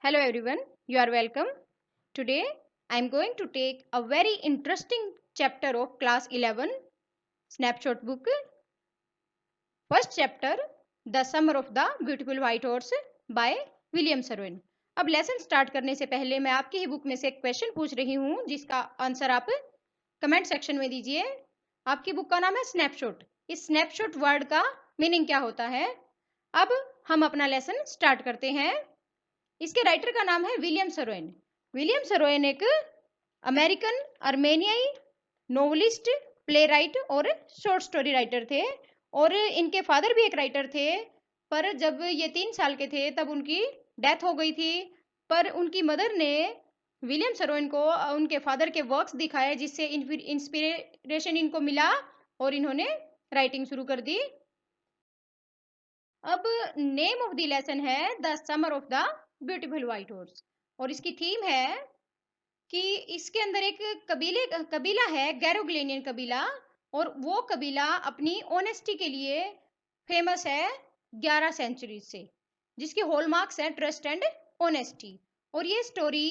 Hello everyone, you are welcome. Today I am going to take a very interesting chapter of class 11 snapshot book. First chapter, The Summer of the Beautiful White Horse by William Saroyan. अब lesson start करने से पहले मैं आपकी ही book में से एक question पूछ रही हूँ जिसका आंसर आप कमेंट सेक्शन में दीजिए। आपकी बुक का नाम है स्नैपशॉट। इस स्नैपशॉट वर्ड का मीनिंग क्या होता है? अब हम अपना लेसन स्टार्ट करते हैं। इसके राइटर का नाम है विलियम सरोइन। विलियम सरोइन एक अमेरिकन अर्मेनियाई नोवेलिस्ट, प्ले राइट और शॉर्ट स्टोरी राइटर थे और इनके फादर भी एक राइटर थे। पर जब ये 3 साल के थे तब उनकी डेथ हो गई थी। पर उनकी मदर ने विलियम सरोइन को उनके फादर के वर्क्स दिखाए जिससे इंस्पिरेशन इनको मिला और इन्होंने राइटिंग शुरू कर दी। अब नेम ऑफ द लेसन है the summer of the beautiful white horse और इसकी थीम है कि इसके अंदर एक कबीला है, गैरोग्लेनियन कबीला, और वो कबीला अपनी ऑनेस्टी के लिए फेमस है 11 सेंचुरी से, जिसके हॉलमार्क्स है ट्रस्ट एंड ऑनेस्टी। और ये स्टोरी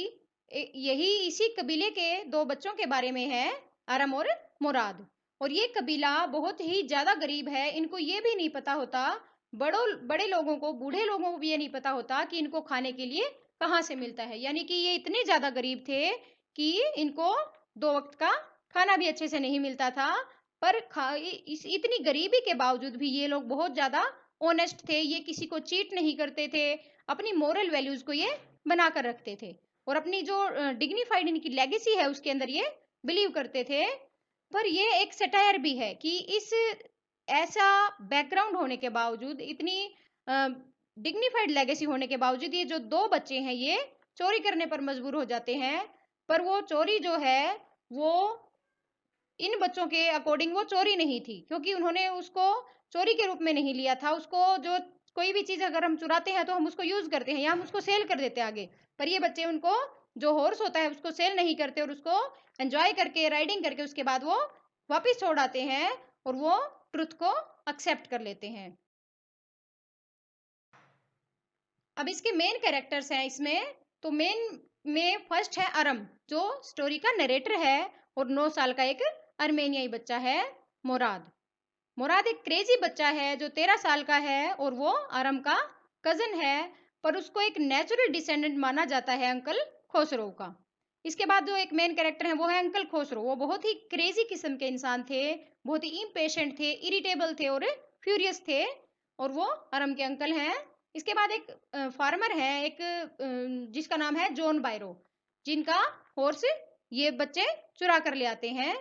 यही इसी कबीले के 2 बच्चों के बारे में है, अरम और मुराद। और ये कबीला बहुत ही ज्यादा गरीब है। इनको ये भी नहीं पता होता, बड़े लोगों को, बूढ़े लोगों को भी ये नहीं पता होता कि इनको खाने के लिए कहाँ से मिलता है। यानी कि ये इतने ज्यादा गरीब थे कि इनको 2 वक्त का खाना भी अच्छे से नहीं मिलता था। पर इतनी गरीबी के बावजूद भी ये लोग बहुत ज्यादा ऑनेस्ट थे। ये किसी को चीट नहीं करते थे, अपनी मोरल वैल्यूज को ये बनाकर रखते थे और अपनी जो डिग्निफाइड इनकी लेगेसी है उसके अंदर ये बिलीव करते थे। पर ये एक सटायर भी है कि इस ऐसा बैकग्राउंड होने के बावजूद, इतनी डिग्निफाइड लेगेसी होने के बावजूद, ये जो 2 बच्चे हैं ये चोरी करने पर मजबूर हो जाते हैं। पर वो चोरी जो है वो इन बच्चों के अकॉर्डिंग वो चोरी नहीं थी, क्योंकि उन्होंने उसको चोरी के रूप में नहीं लिया था। उसको जो कोई भी चीज अगर हम चुराते हैं तो हम उसको यूज करते हैं या हम उसको सेल कर देते हैं आगे। पर ये बच्चे उनको जो हॉर्स होता है उसको सेल नहीं करते और उसको एंजॉय करके, राइडिंग करके उसके बाद वो वापिस छोड़ आते हैं और वो ट्रुथ को एक्सेप्ट कर लेते हैं। अब इसके मेन कैरेक्टर्स हैं इसमें। तो मेन में फर्स्ट है अरम, जो स्टोरी का नरेटर है और 9 साल का एक अर्मेनियाई बच्चा है मुराद। मुराद एक क्रेजी बच्चा है जो 13 साल का है और वो अरम का कजन है, पर उसको एक नेचुरल डिसेंडेंट माना जाता है अंकल खोसरो का। इसके बाद जो एक मेन कैरेक्टर है वो है अंकल खोसरो। वो बहुत ही क्रेजी किस्म के इंसान थे, बहुत ही इम्पेशेंट थे, इरिटेबल थे और फ्यूरियस थे, और वो अरम के अंकल हैं। इसके बाद एक फार्मर है, एक जिसका नाम है जॉन बायरो, जिनका हॉर्स ये बच्चे चुरा कर ले आते हैं।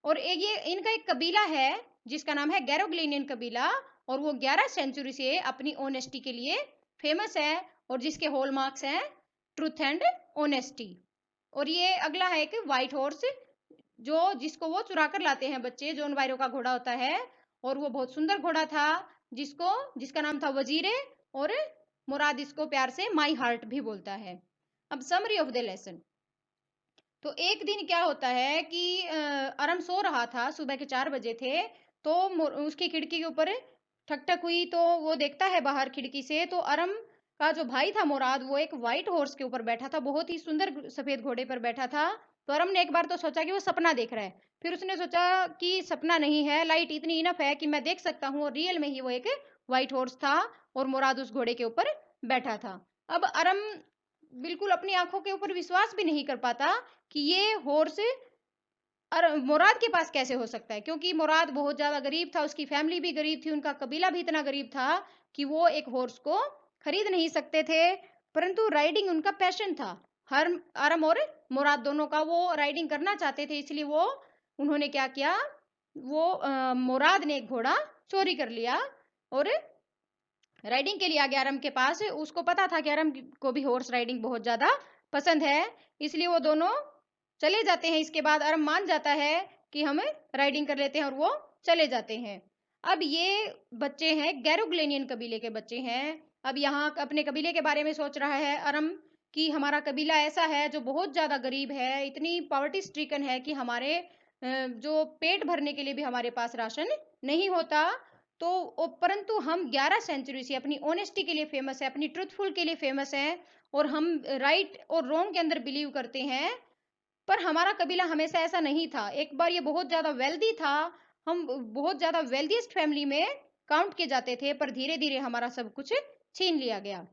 और ये इनका एक कबीला है जिसका नाम है गैरोग्लेनियन कबीला, और वो 11 सेंचुरी से अपनी ऑनेस्टी के लिए फेमस है और जिसके हॉलमार्क्स हैं ट्रूथ एंड ऑनेस्टी। और ये अगला है एक व्हाइट हॉर्स, जो जिसको वो चुरा कर लाते हैं बच्चे। जॉन बायरो का घोड़ा होता है और वो बहुत सुंदर घोड़ा था जिसका नाम था वजीरे, और मुराद इसको प्यार से माई हार्ट भी बोलता है। अब समरी ऑफ द लेसन। तो एक दिन क्या होता है कि अरम सो रहा था, सुबह के 4 बजे थे। तो उसकी खिड़की के ऊपर ठक ठक हुई तो वो देखता है बाहर खिड़की से, तो अरम का जो भाई था मुराद वो एक व्हाइट हॉर्स के ऊपर बैठा था, बहुत ही सुंदर सफेद घोड़े पर बैठा था। तो अरम ने एक बार तो सोचा कि वो सपना देख रहा है, फिर उसने सोचा कि सपना नहीं है, लाइट इतनी इनफ है कि मैं देख सकता हूँ, और रियल में ही वो एक व्हाइट हॉर्स था और मुराद उस घोड़े के ऊपर बैठा था। अब अरम बिल्कुल अपनी आंखों के ऊपर विश्वास भी नहीं कर पाता कि ये हॉर्स और मुराद के पास कैसे हो सकता है, क्योंकि मुराद बहुत ज्यादा गरीब था, उसकी फैमिली भी गरीब थी, उनका कबीला भी इतना गरीब था कि वो एक हॉर्स को खरीद नहीं सकते थे। परंतु राइडिंग उनका पैशन था। हर अरम और मुराद दोनों का वो राइडिंग करना चाहते थे, इसलिए वो उन्होंने क्या किया, वो मुराद ने एक घोड़ा चोरी कर लिया और राइडिंग के लिए आ गया अरम के पास। उसको पता था कि अरम को भी हॉर्स राइडिंग बहुत ज्यादा पसंद है, इसलिए वो दोनों चले जाते हैं। इसके बाद अरम मान जाता है कि हम राइडिंग कर लेते हैं और वो चले जाते हैं। अब ये बच्चे हैं गैरोग्लेनियन कबीले के बच्चे हैं। अब यहाँ अपने कबीले के बारे में सोच रहा है अरम कि हमारा कबीला ऐसा है जो बहुत ज्यादा गरीब है, इतनी पॉवर्टी स्ट्रिकन है कि हमारे जो पेट भरने के लिए भी हमारे पास राशन नहीं होता। तो परंतु हम 11 सेंचुरी से अपनी ऑनेस्टी के लिए फेमस है, अपनी ट्रूथफुल के लिए फेमस है, और हम राइट और रॉन्ग के अंदर बिलीव करते हैं। पर हमारा कबीला हमेशा ऐसा नहीं था। एक बार ये बहुत ज्यादा वेल्दी था, हम बहुत ज्यादा वेल्दीस्ट फैमिली में काउंट किए जाते थे, पर धीरे धीरे हमारा सब कुछ छीन लिया गया।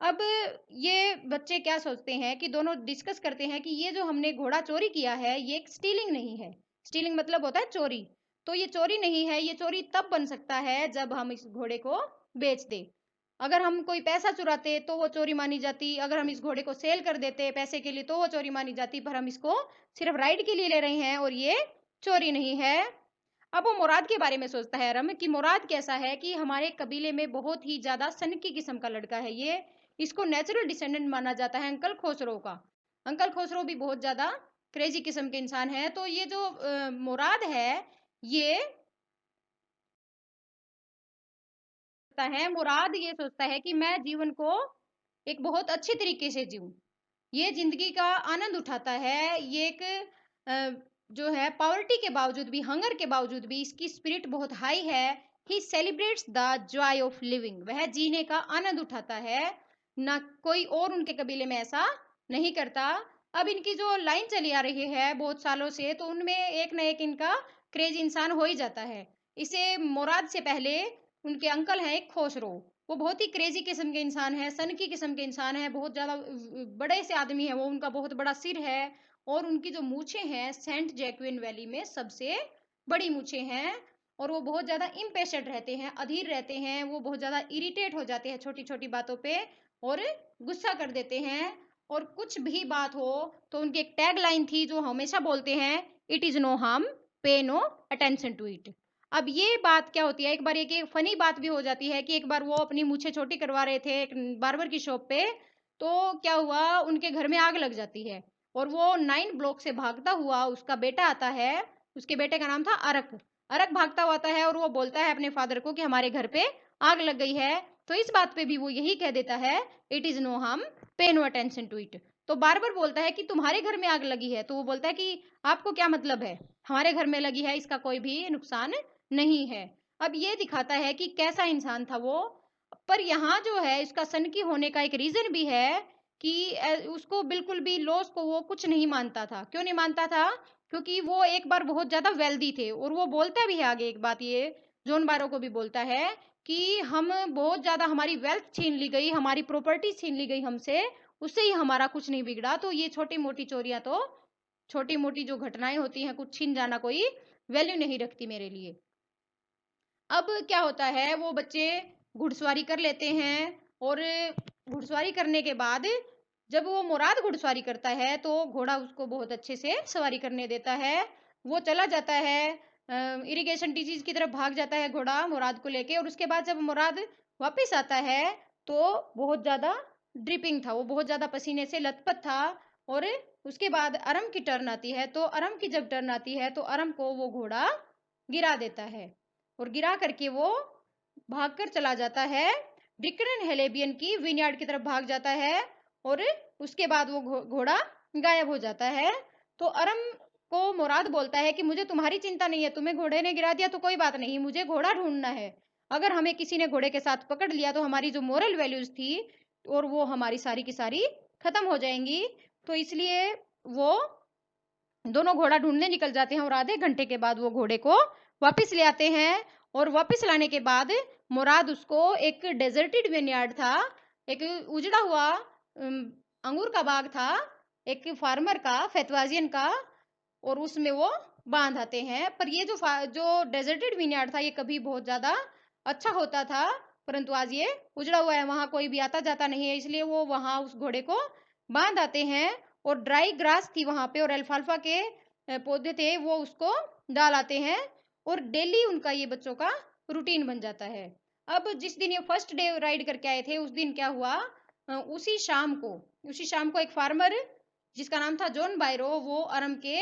अब ये बच्चे क्या सोचते हैं कि दोनों डिस्कस करते हैं कि ये जो हमने घोड़ा चोरी किया है ये एक स्टीलिंग नहीं है। स्टीलिंग मतलब होता है चोरी। तो ये चोरी नहीं है, ये चोरी तब बन सकता है जब हम इस घोड़े को बेच दे। अगर हम कोई पैसा चुराते तो वो चोरी मानी जाती, अगर हम इस घोड़े को सेल कर देते पैसे के लिए तो वो चोरी मानी जाती, पर हम इसको सिर्फ राइड के लिए ले रहे हैं और ये चोरी नहीं है। अब वो मुराद के बारे में सोचता है अरम कि मुराद कैसा है कि हमारे कबीले में बहुत ही ज्यादा सनकी किस्म का लड़का है ये, इसको नेचुरल डिसेंडेंट माना जाता है अंकल खोसरो का। अंकल खोसरो भी बहुत ज्यादा क्रेजी किस्म के इंसान है। तो ये जो मुराद है ये मुराद ये सोचता है कि मैं जीवन को एक बहुत अच्छे तरीके से जीऊं, ये जिंदगी का आनंद उठाता है। ये एक जो है पॉवर्टी के बावजूद भी, हंगर के बावजूद भी इसकी स्पिरिट बहुत हाई है। He celebrates the joy of living, वह जीने का आनंद उठाता है, ना कोई और उनके कबीले में ऐसा नहीं करता। अब इनकी जो लाइन चली आ रही है बहुत सालों से, तो उनमें एक ना एक इनका क्रेज इंसान हो ही जाता है। इसे मुराद से पहले उनके अंकल हैं एक खोसरो, वो बहुत ही क्रेजी किस्म के इंसान है, सन की किस्म के इंसान है, बहुत ज्यादा बड़े से आदमी है वो, उनका बहुत बड़ा सिर है, और उनकी जो मूछें हैं सेंट जैक्विन वैली में सबसे बड़ी मूछें हैं। और वो बहुत ज्यादा इम्पेशेंट रहते हैं, अधीर रहते हैं, वो बहुत ज्यादा इरिटेट हो जाते हैं छोटी छोटी बातों पे और गुस्सा कर देते हैं। और कुछ भी बात हो तो उनकी एक टैग लाइन थी जो हमेशा बोलते हैं, इट इज नो हार्म, पे नो अटेंशन टू इट। अब ये बात क्या होती है, एक बार एक फनी बात भी हो जाती है कि एक बार वो अपनी मूछें छोटी करवा रहे थे एक बार्बर की शॉप पे, तो क्या हुआ उनके घर में आग लग जाती है, और वो 9 ब्लॉक से भागता हुआ उसका बेटा आता है, उसके बेटे का नाम था अरक। अरक भागता हुआ आता है और वो बोलता है अपने फादर को कि हमारे घर पे आग लग गई है। तो इस बात पे भी वो यही कह देता है, इट इज नो हार्म, पे नो अटेंशन टू इट। तो बार बार बोलता है कि तुम्हारे घर में आग लगी है, तो वो बोलता है कि आपको क्या मतलब है, हमारे घर में लगी है, इसका कोई भी नुकसान नहीं है। अब ये दिखाता है कि कैसा इंसान था वो। पर यहाँ जो है इसका सनकी होने का एक रीजन भी है कि उसको बिल्कुल भी लॉस को वो कुछ नहीं मानता था। क्यों नहीं मानता था? क्योंकि वो एक बार बहुत ज्यादा वेल्दी थे, और वो बोलता भी है आगे एक बात, ये जॉन बारो को भी बोलता है कि हम बहुत ज्यादा, हमारी वेल्थ छीन ली गई, हमारी प्रॉपर्टी छीन ली गई हमसे, उससे ही हमारा कुछ नहीं बिगड़ा। तो ये छोटी मोटी चोरियां, तो छोटी मोटी जो घटनाएं होती हैं, कुछ छीन जाना कोई वैल्यू नहीं रखती मेरे लिए। अब क्या होता है, वो बच्चे घुड़सवारी कर लेते हैं, और घुड़सवारी करने के बाद जब वो मुराद घुड़सवारी करता है तो घोड़ा उसको बहुत अच्छे से सवारी करने देता है। वो चला जाता है इरिगेशन डिजीज की तरफ, भाग जाता है घोड़ा मुराद को लेके। और उसके बाद जब मुराद वापस आता है तो बहुत ज्यादा ड्रिपिंग था, वो बहुत ज्यादा पसीने से लथपथ था। और उसके बाद अरम की टर्न आती है, तो अरम की जब टर्न आती है तो अरम को वो घोड़ा गिरा देता है, और गिरा करके वो भागकर चला जाता है, डिकरन हेलेबियन की विनयार्ड की तरफ भाग जाता है। और उसके बाद वो घोड़ा गायब हो जाता है। तो अरम को मुराद बोलता है कि मुझे तुम्हारी चिंता नहीं है, तुम्हें घोड़े ने गिरा दिया तो कोई बात नहीं, मुझे घोड़ा ढूंढना है। अगर हमें किसी ने घोड़े के साथ पकड़ लिया तो हमारी जो मोरल वैल्यूज थी और वो हमारी सारी की सारी खत्म हो जाएंगी। तो इसलिए वो दोनों घोड़ा ढूंढने निकल जाते हैं, और आधे घंटे के बाद वो घोड़े को वापस ले आते हैं। और वापस लाने के बाद मुराद उसको, एक डेजर्टेड विनयार्ड था, एक उजड़ा हुआ अंगूर का बाग था एक फार्मर का, फैतवाजियन का, और उसमें वो बांध आते हैं। पर ये जो डेजर्टेड विनयार्ड था ये कभी बहुत ज्यादा अच्छा होता था, परंतु आज ये उजड़ा हुआ है, वहां कोई भी आता जाता नहीं है, इसलिए वो वहां उस घोड़े को बांध आते हैं। और ड्राई ग्रास थी वहां पे और अल्फाल्फा के पौधे थे, वो उसको डाल आते हैं। और डेली उनका ये बच्चों का रूटीन बन जाता है। अब जिस दिन ये फर्स्ट डे राइड करके आए थे उस दिन क्या हुआ, उसी शाम को एक फार्मर जिसका नाम था जॉन बायरो, वो अरम के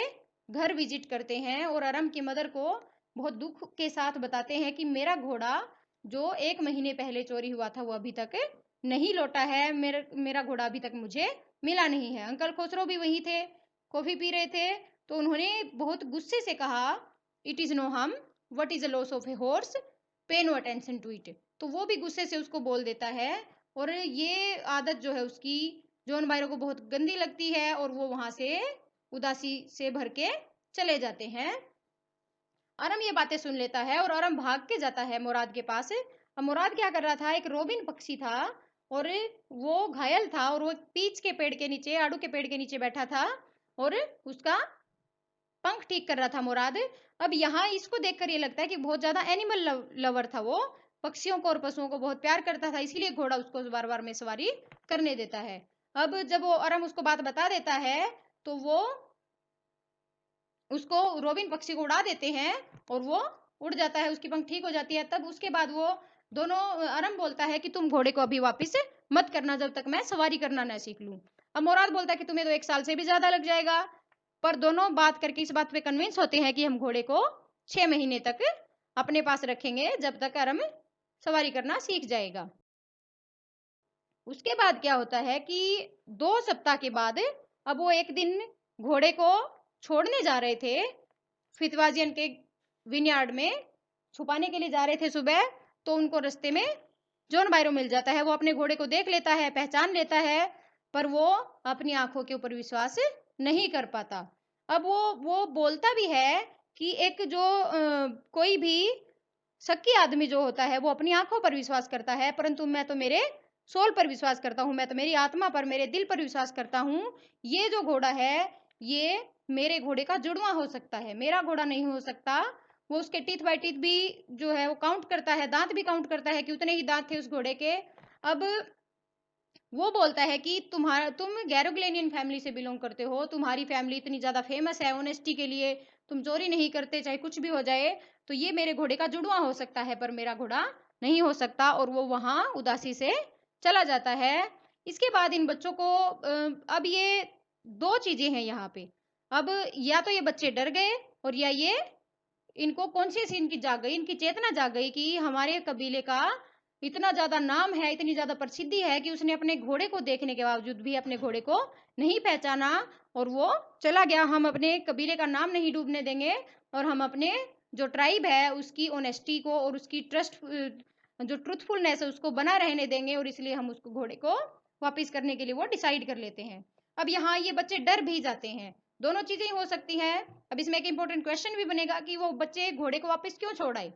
घर विजिट करते हैं, और अरम की मदर को बहुत दुख के साथ बताते हैं कि मेरा घोड़ा जो 1 महीने पहले चोरी हुआ था वो अभी तक नहीं लौटा है, मेरा घोड़ा अभी तक मुझे मिला नहीं है। अंकल खोसरो भी वहीं थे, कॉफी पी रहे थे, तो उन्होंने बहुत गुस्से से कहा, it is no harm, what is the loss of a horse, pay no attention to it. तो वो भी गुस्से से उसको बोल देता है और ये आदत जो है उसकी जॉन बायरो को बहुत गंदी लगती है और वो वहां से उदासी से भर के चले जाते हैं। अरम ये बातें सुन लेता है और अरम भाग के जाता है मुराद के पास। अब मुराद क्या कर रहा था, एक रोबिन पक्षी था और वो घायल था और वो पीच के पेड़ के नीचे, आड़ू के पेड़ के नीचे बैठा था और उसका पंख ठीक कर रहा था मुराद। अब यहाँ इसको देखकर ये लगता है कि बहुत ज्यादा एनिमल लवर था वो, पक्षियों को और पशुओं को बहुत प्यार करता था, इसीलिए घोड़ा उसको बार बार में सवारी करने देता है। अब जब वो अरम उसको बात बता देता है तो वो उसको रोबिन पक्षी को उड़ा देते हैं और वो उड़ जाता है, उसकी पंख ठीक हो जाती है। तब उसके बाद वो दोनों, अरम बोलता है कि तुम घोड़े को अभी वापस मत करना जब तक मैं सवारी करना ना सीख लूं। अब मुराद बोलता है कि तुम्हें तो 1 साल से भी ज्यादा लग जाएगा। पर दोनों बात करके इस बात पे कन्विंस होते हैं कि हम घोड़े को 6 महीने तक अपने पास रखेंगे जब तक अरम सवारी करना सीख जाएगा। उसके बाद क्या होता है कि 2 सप्ताह के बाद अब वो एक दिन घोड़े को छोड़ने जा रहे थे फितवाजियन के विनयार्ड में, छुपाने के लिए जा रहे थे सुबह। तो उनको रास्ते में जॉन बायरो मिल जाता है। वो अपने घोड़े को देख लेता है, पहचान लेता है, पर वो अपनी आंखों के ऊपर विश्वास नहीं कर पाता। अब वो बोलता भी है कि एक जो कोई भी शक्की आदमी जो होता है वो अपनी आंखों पर विश्वास करता है, परंतु मैं तो मेरे सोल पर विश्वास करता हूँ, मैं तो मेरी आत्मा पर, मेरे दिल पर विश्वास करता हूँ। ये जो घोड़ा है ये मेरे घोड़े का जुड़वा हो सकता है, मेरा घोड़ा नहीं हो सकता। वो उसके टीथ बाई टीथ भी जो है वो काउंट करता है, दांत भी काउंट करता है कि उतने ही दांत थे उस घोड़े के। अब वो बोलता है कि तुम गैरोग्लेनियन फैमिली से बिलोंग करते हो, तुम्हारी फैमिली इतनी ज्यादा फेमस है ऑनेस्टी के लिए, तुम चोरी नहीं करते चाहे कुछ भी हो जाए, तो ये मेरे घोड़े का जुड़वा हो सकता है पर मेरा घोड़ा नहीं हो सकता। और वो वहां उदासी से चला जाता है। इसके बाद इन बच्चों को अब ये 2 चीजें हैं यहाँ पे। अब या तो ये बच्चे डर गए और या ये इनको कॉन्शियस इनकी जाग गई, इनकी चेतना जाग गई कि हमारे कबीले का इतना ज्यादा नाम है, इतनी ज्यादा प्रसिद्धि है कि उसने अपने घोड़े को देखने के बावजूद भी अपने घोड़े को नहीं पहचाना और वो चला गया। हम अपने कबीले का नाम नहीं डूबने देंगे और हम अपने जो ट्राइब है उसकी ऑनेस्टी को और उसकी ट्रस्ट, जो ट्रूथफुलनेस है उसको बना रहने देंगे, और इसलिए हम उसको घोड़े को वापिस करने के लिए वो डिसाइड कर लेते हैं। अब यहाँ ये बच्चे डर भी जाते हैं, दोनों चीजें हो सकती हैं। अब इसमें एक इंपॉर्टेंट क्वेश्चन भी बनेगा कि वो बच्चे घोड़े को वापस क्यों छोड़ आए,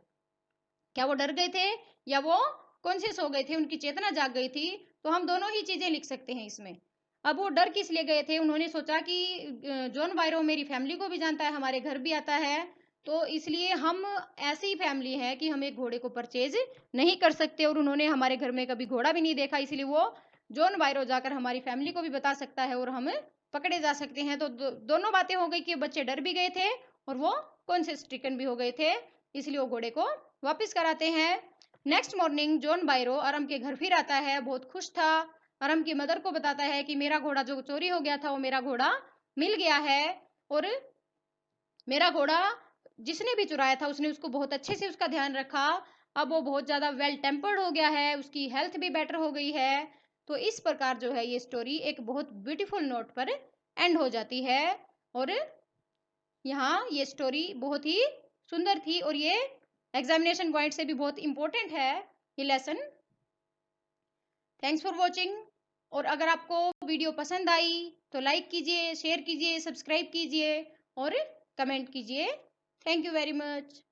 क्या वो डर गए थे या वो कॉन्शियस हो गए थे, उनकी चेतना जाग गई थी। तो हम दोनों ही चीजें लिख सकते हैं इसमें। अब वो डर किस लिए गए थे, उन्होंने सोचा कि जॉन बायरो मेरी फैमिली को भी जानता है, हमारे घर भी आता है, तो इसलिए हम ऐसी फैमिली है कि हम एक घोड़े को परचेज नहीं कर सकते, और उन्होंने हमारे घर में कभी घोड़ा भी नहीं देखा, इसलिए वो जॉन बायरो जाकर हमारी फैमिली को भी बता सकता है और हम पकड़े जा सकते हैं। तो दोनों बातें हो गई कि बच्चे डर भी गए थे और वो कॉन्शियस स्ट्रिकन भी हो गए थे, इसलिए वो घोड़े को वापस कराते हैं। नेक्स्ट मॉर्निंग जॉन बायरो अरम के घर फिर आता है, बहुत खुश था। अरम की मदर को बताता है कि मेरा घोड़ा जो चोरी हो गया था वो मेरा घोड़ा मिल गया है, और मेरा घोड़ा जिसने भी चुराया था उसने उसको बहुत अच्छे से उसका ध्यान रखा। अब वो बहुत ज्यादा वेल टेम्पर्ड हो गया है, उसकी हेल्थ भी बेटर हो गई है। तो इस प्रकार जो है ये स्टोरी एक बहुत ब्यूटीफुल नोट पर एंड हो जाती है, और यहाँ ये स्टोरी बहुत ही सुंदर थी और ये एग्जामिनेशन पॉइंट से भी बहुत इंपॉर्टेंट है ये लेसन। Thanks for watching. और अगर आपको वीडियो पसंद आई तो लाइक कीजिए, शेयर कीजिए, सब्सक्राइब कीजिए और कमेंट कीजिए। Thank you very much.